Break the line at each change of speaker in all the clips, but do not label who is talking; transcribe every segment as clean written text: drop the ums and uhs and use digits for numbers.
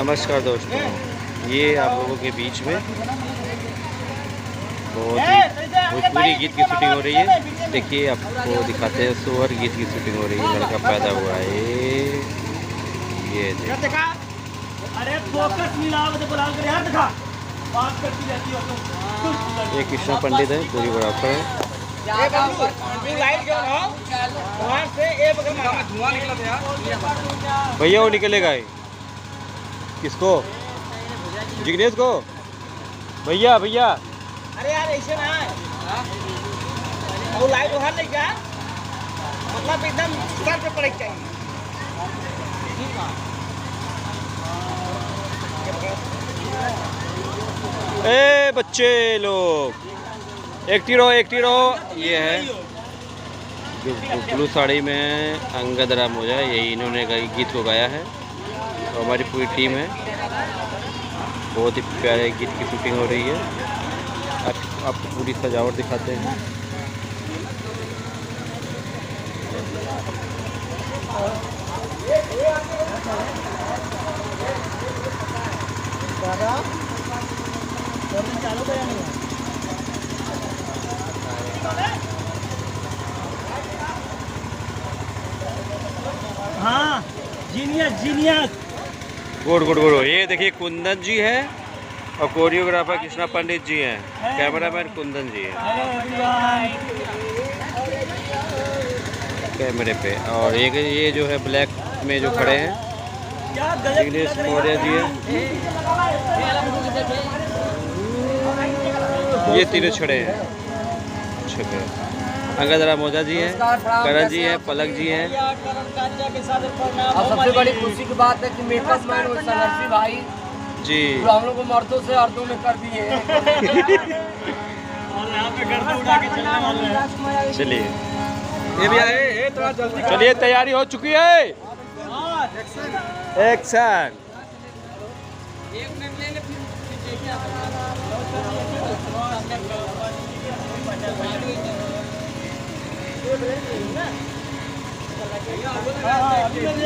नमस्कार दोस्तों, ये आप लोगों के बीच में बहुत ही भोजपुरी गीत की शूटिंग हो रही है। देखिए आपको दिखाते हैं, सोहर गीत की शूटिंग हो रही है। लड़का पैदा हुआ है ये देखिए। ये कृष्णा पंडित है, कोरियोग्राफर है। भैया वो निकलेगा ही किसको? जिग्नेश को? भैया भैया
अरे यार ऐसे ना वो लाइट उधर नहीं जा, मतलब एकदम सर पे पड़े चाहिए।
ए बच्चे लोग एक्टिव रहो। ये है जो ब्लू साड़ी में अंगद राम हो जाए, यही इन्होंने गीत को गाया है और हमारी पूरी टीम है। बहुत ही प्यारे गीत की शूटिंग हो रही है। आपको पूरी सजावट दिखाते हैं।
हाँ जीनियस
गुड। ये देखिए कुंदन जी है और कोरियोग्राफर कृष्णा पंडित जी हैं, कैमरामैन कुंदन जी हैं कैमरे पे। और एक ये जो है ब्लैक में जो खड़े हैं जिग्नेश मौर्य जी हैं। ये तीनों छड़े हैं। अंगद राम ओझा जी हैं, करण जी हैं, पलक जी हैं।
अब सबसे बड़ी खुशी की बात है कि मेकअप मैन और संघर्षी भाई
जी
जो हम लोग को मर्दों से अर्दों में कर दिए हैं।
चलिए ये भी आए, चलिए तैयारी हो चुकी है। एक्शन।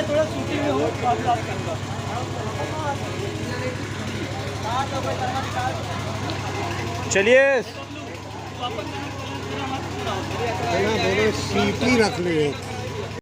थोड़ा शूटिंग में हो
चलिए
सीटी रख लिए।